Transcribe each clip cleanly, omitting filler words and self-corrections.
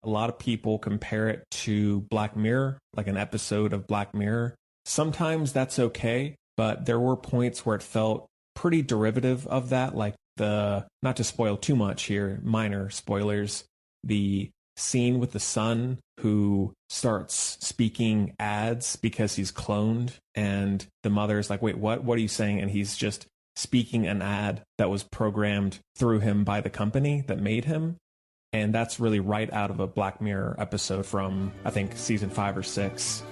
A lot of people compare it to Black Mirror, like an episode of Black Mirror. Sometimes that's okay, but there were points where it felt pretty derivative of that, like not to spoil too much here, minor spoilers, the scene with the son who starts speaking ads because he's cloned, and the mother's like, wait, what are you saying? And he's just speaking an ad that was programmed through him by the company that made him. And that's really right out of a Black Mirror episode from, I think, season 5 or 6.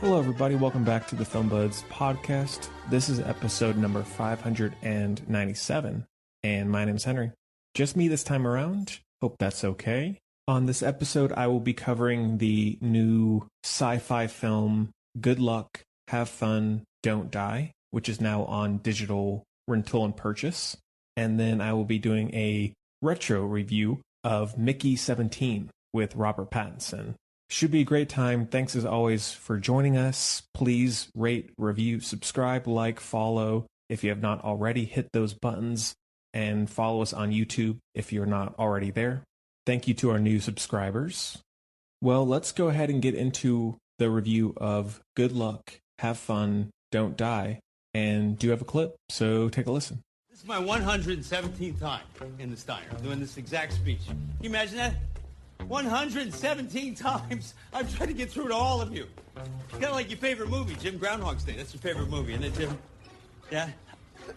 Hello, everybody. Welcome back to the FilmBudsPodcast. This is episode number 597, and my name is Henry. Just me this time around. Hope that's okay. On this episode, I will be covering the new sci-fi film Good Luck, Have Fun, Don't Die, which is now on digital rental and purchase. And then I will be doing a retro review of Mickey 17 with Robert Pattinson. Should be a great time. Thanks as always for joining us. Please rate, review, subscribe, like, follow. If you have not already, hit those buttons and follow us on YouTube if you're not already there. Thank you to our new subscribers. Well, let's go ahead and get into the review of Good Luck, Have Fun, Don't Die. And do have a clip, so take a listen. This is my 117th time in the Steiner doing this exact speech. Can you imagine that? 117 times I've tried to get through to all of you. Kind of like your favorite movie, Jim Groundhog's Day. That's your favorite movie, isn't it, Jim? Yeah?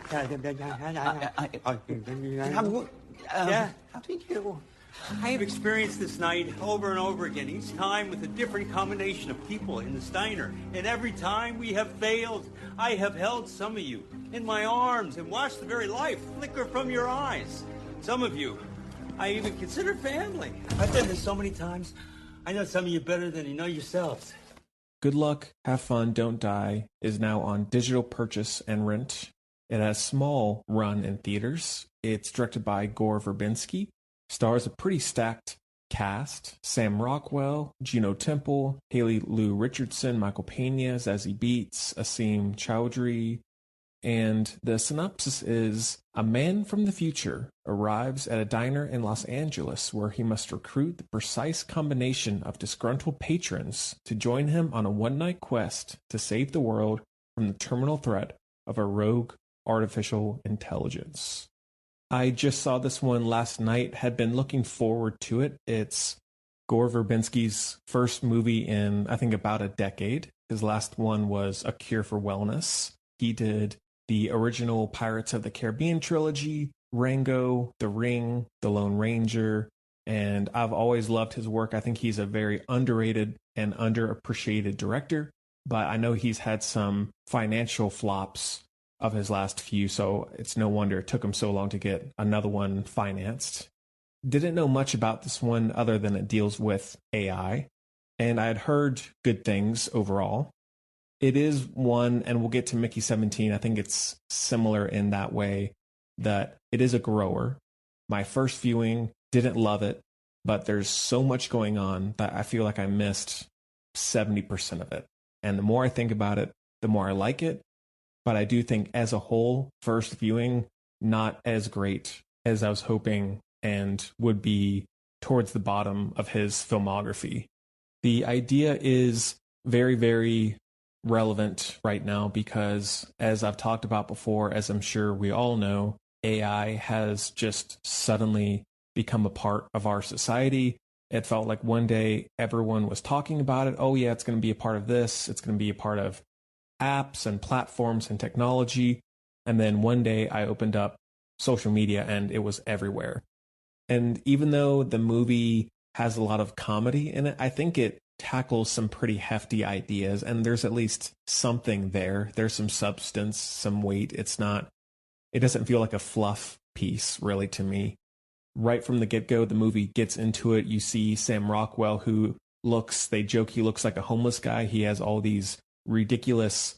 How do you? I have experienced this night over and over again, each time with a different combination of people in the Steiner. And every time we have failed, I have held some of you in my arms and watched the very life flicker from your eyes. Some of you I even consider family. I've done this so many times. I know some of you better than you know yourselves. Good Luck, Have Fun, Don't Die is now on digital purchase and rent. It has small run in theaters. It's directed by Gore Verbinski. Stars a pretty stacked cast. Sam Rockwell, Gino Temple, Haley Lou Richardson, Michael Pena, Zazie Beetz, Asim Chowdhury. And the synopsis is, a man from the future arrives at a diner in Los Angeles where he must recruit the precise combination of disgruntled patrons to join him on a one-night quest to save the world from the terminal threat of a rogue artificial intelligence. I just saw this one last night, had been looking forward to it. It's Gore Verbinski's first movie in, I think, about a decade. His last one was A Cure for Wellness. He did the original Pirates of the Caribbean trilogy, Rango, The Ring, The Lone Ranger, and I've always loved his work. I think he's a very underrated and underappreciated director, but I know he's had some financial flops of his last few, so it's no wonder it took him so long to get another one financed. Didn't know much about this one other than it deals with AI, and I had heard good things overall. It is one, and we'll get to Mickey 17, I think it's similar in that way, that it is a grower. My first viewing, didn't love it, but there's so much going on that I feel like I missed 70% of it. And the more I think about it, the more I like it. But I do think as a whole, first viewing, not as great as I was hoping and would be towards the bottom of his filmography. The idea is very, very relevant right now because, as I've talked about before, as I'm sure we all know, AI has just suddenly become a part of our society. It felt like one day everyone was talking about it. Oh yeah, it's going to be a part of this. It's going to be a part of apps and platforms and technology. And then one day I opened up social media and it was everywhere. And even though the movie has a lot of comedy in it, I think it tackles some pretty hefty ideas, and there's at least something there. There's some substance, some weight. It doesn't feel like a fluff piece really to me. Right from the get-go, the movie gets into it. You see Sam Rockwell, they joke he looks like a homeless guy. He has all these ridiculous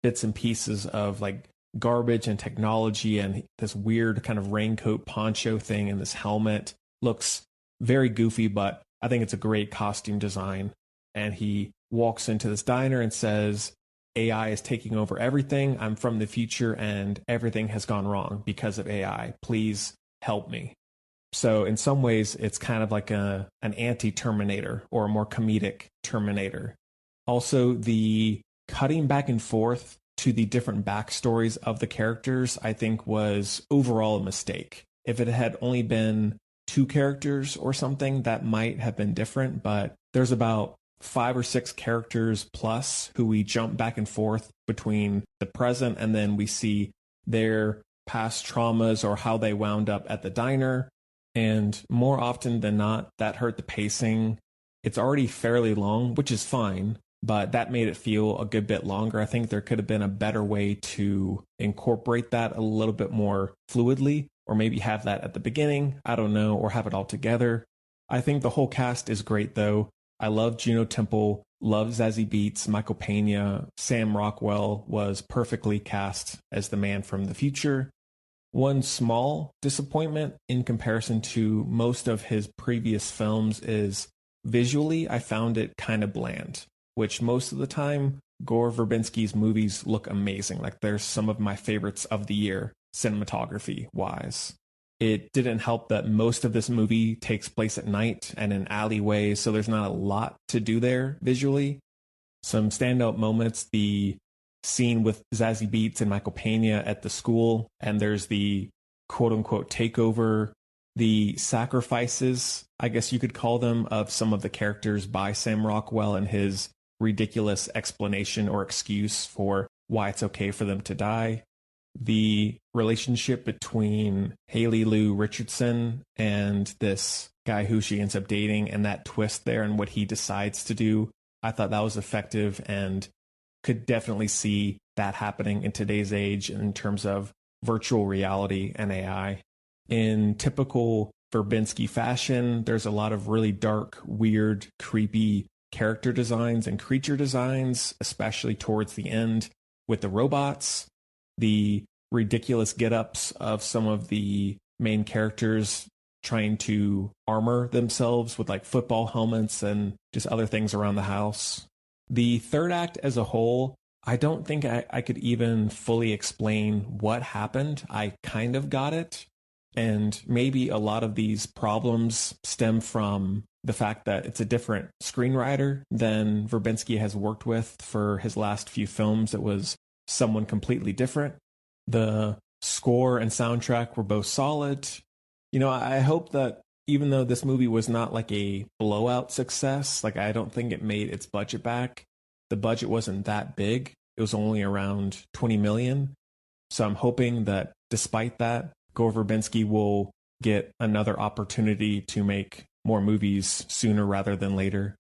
bits and pieces of like garbage and technology and this weird kind of raincoat poncho thing, and this helmet looks very goofy, but I think it's a great costume design. And he walks into this diner and says, AI is taking over everything. I'm from the future and everything has gone wrong because of AI. Please help me. So in some ways, it's kind of like an anti-Terminator or a more comedic Terminator. Also, the cutting back and forth to the different backstories of the characters, I think was overall a mistake. If it had only been 2 characters or something, that might have been different, but there's about 5 or 6 characters plus who we jump back and forth between the present, and then we see their past traumas or how they wound up at the diner. And more often than not, that hurt the pacing. It's already fairly long, which is fine, but that made it feel a good bit longer. I think there could have been a better way to incorporate that a little bit more fluidly, or maybe have that at the beginning, I don't know, or have it all together. I think the whole cast is great, though. I love Juno Temple, love Zazie Beetz, Michael Pena. Sam Rockwell was perfectly cast as the man from the future. One small disappointment in comparison to most of his previous films is visually, I found it kind of bland, which most of the time, Gore Verbinski's movies look amazing. Like, they're some of my favorites of the year, cinematography-wise. It didn't help that most of this movie takes place at night and in alleyways, so there's not a lot to do there visually. Some standout moments, the scene with Zazie Beetz and Michael Pena at the school, and there's the quote-unquote takeover, the sacrifices, I guess you could call them, of some of the characters by Sam Rockwell and his ridiculous explanation or excuse for why it's okay for them to die. The relationship between Haley Lou Richardson and this guy who she ends up dating, and that twist there and what he decides to do, I thought that was effective and could definitely see that happening in today's age in terms of virtual reality and AI. In typical Verbinski fashion, there's a lot of really dark, weird, creepy character designs and creature designs, especially towards the end with the robots. The ridiculous get-ups of some of the main characters trying to armor themselves with like football helmets and just other things around the house. The third act as a whole, I don't think I could even fully explain what happened. I kind of got it. And maybe a lot of these problems stem from the fact that it's a different screenwriter than Verbinski has worked with for his last few films. It was someone completely different. The score and soundtrack were both solid. You know, I hope that even though this movie was not like a blowout success, like I don't think it made its budget back. The budget wasn't that big. It was only around 20 million. So I'm hoping that despite that, Gore Verbinski will get another opportunity to make more movies sooner rather than later.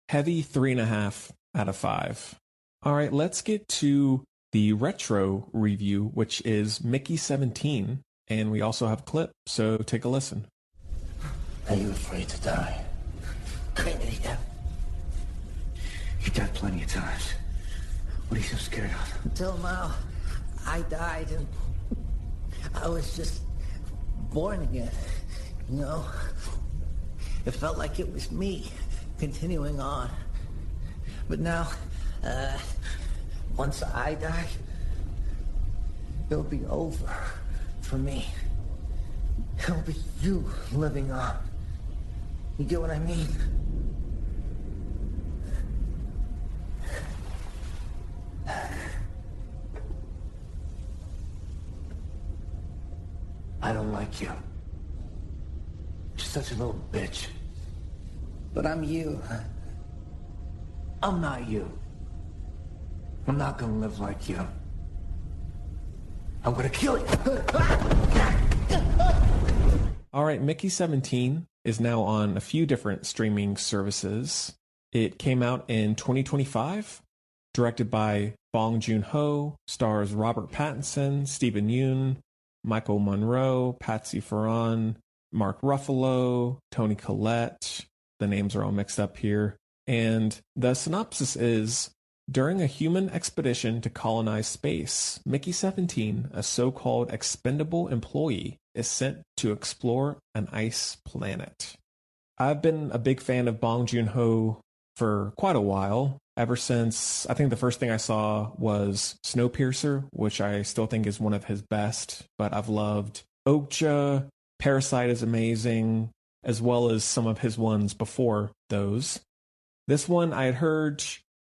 Heavy 3.5 out of 5. All right, let's get to the retro review, which is Mickey 17, and we also have a clip, so take a listen. Are you afraid to die? Yeah. You died plenty of times. What are you so scared of? Until now, I died and I was just born again, you know? It felt like it was me continuing on. But now, once I die, it'll be over for me. It'll be you living on. You get what I mean? I don't like you. You're such a little bitch. But I'm you. I'm not you. I'm not gonna live like you. I'm gonna kill you. All right, Mickey 17 is now on a few different streaming services. It came out in 2025, directed by Bong Joon-ho, stars Robert Pattinson, Stephen Yeun, Michael Monroe, Patsy Ferran, Mark Ruffalo, Toni Collette. The names are all mixed up here. And the synopsis is, during a human expedition to colonize space, Mickey 17, a so-called expendable employee, is sent to explore an ice planet. I've been a big fan of Bong Joon-ho for quite a while. ever since, I think the first thing I saw was Snowpiercer, which I still think is one of his best, but I've loved Okja, Parasite is amazing, as well as some of his ones before those. This one I had heard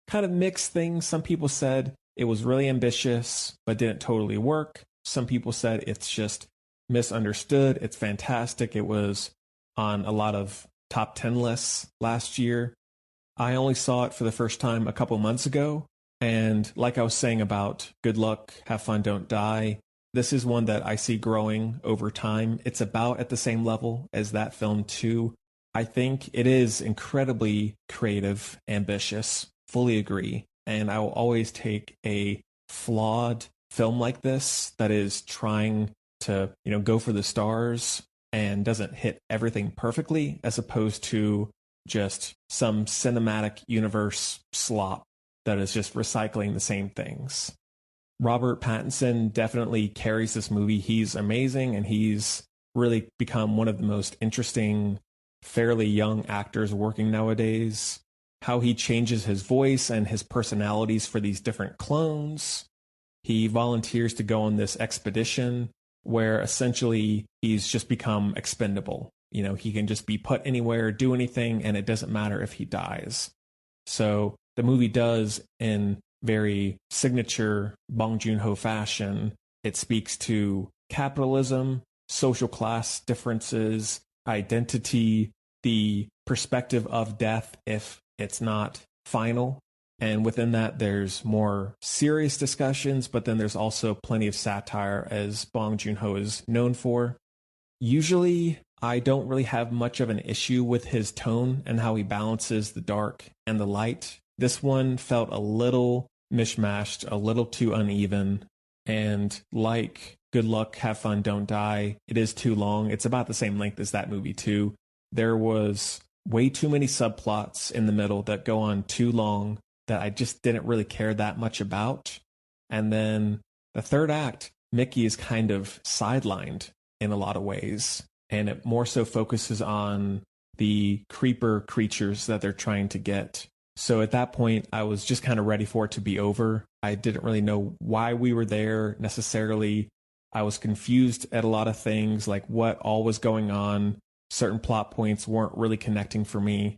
kind of mixed things. Some people said it was really ambitious, but didn't totally work. Some people said it's just misunderstood. It's fantastic. It was on a lot of top 10 lists last year. I only saw it for the first time a couple months ago. And like I was saying about Good Luck, Have Fun, Don't Die, this is one that I see growing over time. It's about at the same level as that film too. I think it is incredibly creative, ambitious, fully agree. And I will always take a flawed film like this that is trying to, go for the stars and doesn't hit everything perfectly, as opposed to just some cinematic universe slop that is just recycling the same things. Robert Pattinson definitely carries this movie. He's amazing, and he's really become one of the most interesting, fairly young actors working nowadays. How he changes his voice and his personalities for these different clones. He volunteers to go on this expedition where essentially he's just become expendable. He can just be put anywhere, do anything, and it doesn't matter if he dies. So the movie does, in very signature Bong Joon-ho fashion, it speaks to capitalism, social class differences, identity, the perspective of death if it's not final. And within that, there's more serious discussions, but then there's also plenty of satire, as Bong Joon-ho is known for. Usually, I don't really have much of an issue with his tone and how he balances the dark and the light. This one felt a little mishmashed, a little too uneven. And like Good Luck, Have Fun, Don't Die, it is too long. It's about the same length as that movie too. There was way too many subplots in the middle that go on too long that I just didn't really care that much about. And then the third act, Mickey is kind of sidelined in a lot of ways. And it more so focuses on the creeper creatures that they're trying to get. So at that point, I was just kind of ready for it to be over. I didn't really know why we were there necessarily. I was confused at a lot of things, like what all was going on. Certain plot points weren't really connecting for me.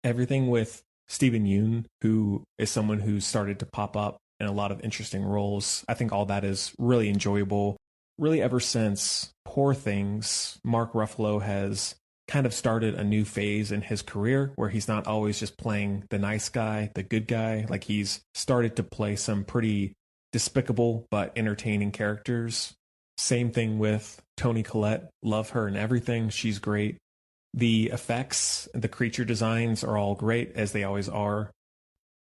Everything with Steven Yeun, who is someone who started to pop up in a lot of interesting roles, I think all that is really enjoyable. Really, ever since Poor Things, Mark Ruffalo has kind of started a new phase in his career where he's not always just playing the nice guy, the good guy. Like, he's started to play some pretty despicable but entertaining characters. Same thing with Toni Collette. Love her and everything. She's great. The effects, the creature designs are all great, as they always are.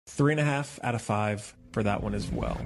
3.5 out of 5 for that one as well.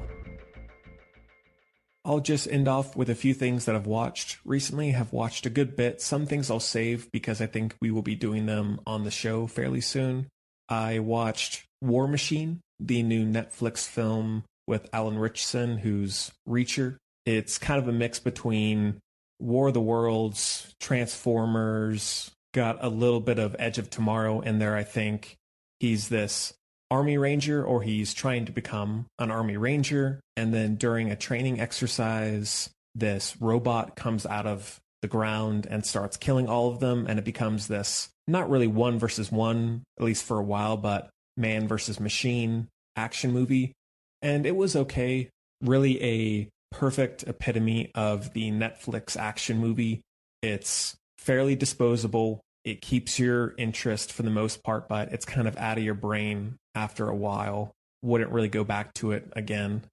I'll just end off with a few things that I've watched recently. Have watched a good bit. Some things I'll save because I think we will be doing them on the show fairly soon. I watched War Machine, the new Netflix film with Alan Ritchson, who's Reacher. It's kind of a mix between War of the Worlds, Transformers, got a little bit of Edge of Tomorrow in there, I think. He's this Army Ranger, or he's trying to become an Army Ranger, and then during a training exercise, this robot comes out of the ground and starts killing all of them, and it becomes this, not really 1 versus 1, at least for a while, but man versus machine action movie. And it was okay. Really a perfect epitome of the Netflix action movie. It's fairly disposable. It keeps your interest for the most part, but it's kind of out of your brain after a while. Wouldn't really go back to it again.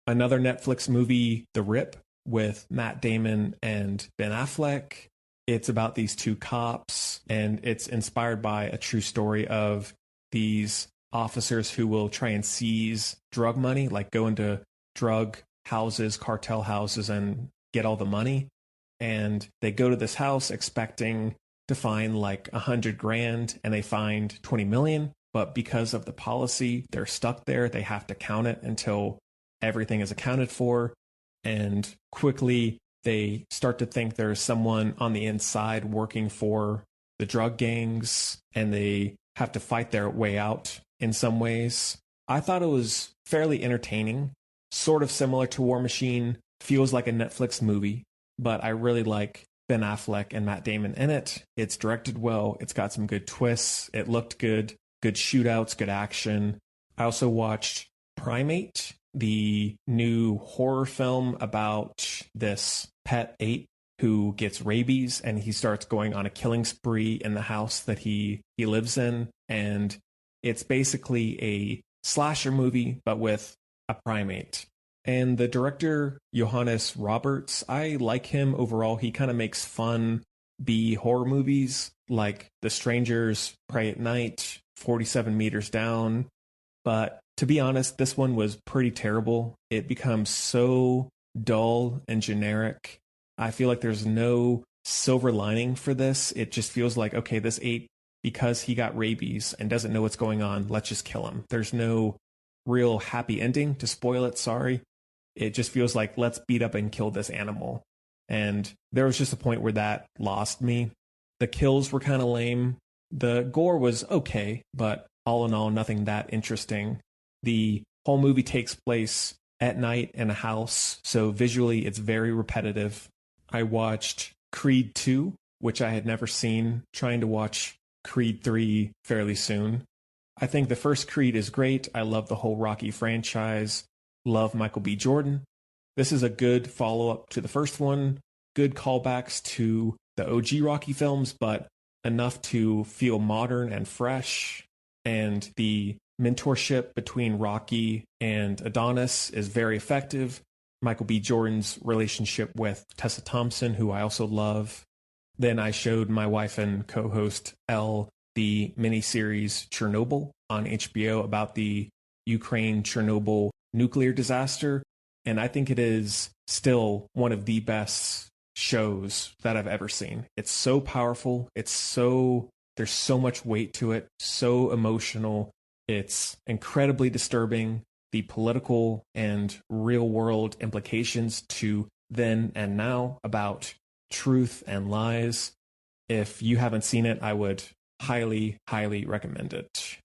Another Netflix movie, The Rip, with Matt Damon and Ben Affleck. It's about these two cops, and it's inspired by a true story of these officers who will try and seize drug money, like go into drug houses, cartel houses, and get all the money. And they go to this house expecting to find like $100,000, and they find 20 million. But because of the policy, they're stuck there. They have to count it until everything is accounted for. And quickly, they start to think there's someone on the inside working for the drug gangs, and they have to fight their way out in some ways. I thought it was fairly entertaining, sort of similar to War Machine, feels like a Netflix movie, but I really like Ben Affleck and Matt Damon in it. It's directed well, it's got some good twists, it looked good, good shootouts, good action. I also watched Primate, the new horror film about this pet ape who gets rabies and he starts going on a killing spree in the house that he lives in. And it's basically a slasher movie, but with a primate. And the director, Johannes Roberts, I like him overall. He kind of makes fun B horror movies like The Strangers, Pray at Night, 47 Meters Down. But to be honest, this one was pretty terrible. It becomes so dull and generic. I feel like there's no silver lining for this. It just feels like, okay, this ape, because he got rabies and doesn't know what's going on, let's just kill him. There's no real happy ending, to spoil it, sorry. It just feels like, let's beat up and kill this animal. And there was just a point where that lost me. The kills were kind of lame. The gore was okay, but all in all, nothing that interesting. The whole movie takes place at night in a house, so visually it's very repetitive. I watched Creed 2, which I had never seen, trying to watch Creed 3 fairly soon. I think the first Creed is great. I love the whole Rocky franchise. Love Michael B. Jordan. This is a good follow-up to the first one. Good callbacks to the OG Rocky films, but enough to feel modern and fresh. And the mentorship between Rocky and Adonis is very effective. Michael B. Jordan's relationship with Tessa Thompson, who I also love. Then I showed my wife and co-host Elle the miniseries Chernobyl on HBO about the Ukraine-Chernobyl nuclear disaster. And I think it is still one of the best shows that I've ever seen. It's so powerful. There's so much weight to it, so emotional. It's incredibly disturbing. The political and real world implications to then and now about truth and lies. If you haven't seen it, I would highly, highly recommend it.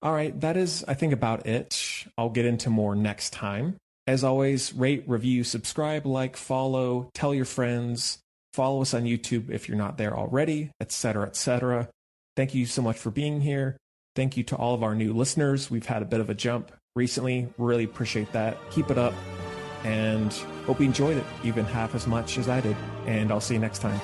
All right, that is, I think, about it. I'll get into more next time. As always, rate, review, subscribe, like, follow, tell your friends, follow us on YouTube if you're not there already, etc., etc. Thank you so much for being here. Thank you to all of our new listeners. We've had a bit of a jump recently. Really appreciate that. Keep it up, and hope you enjoyed it even half as much as I did. And I'll see you next time.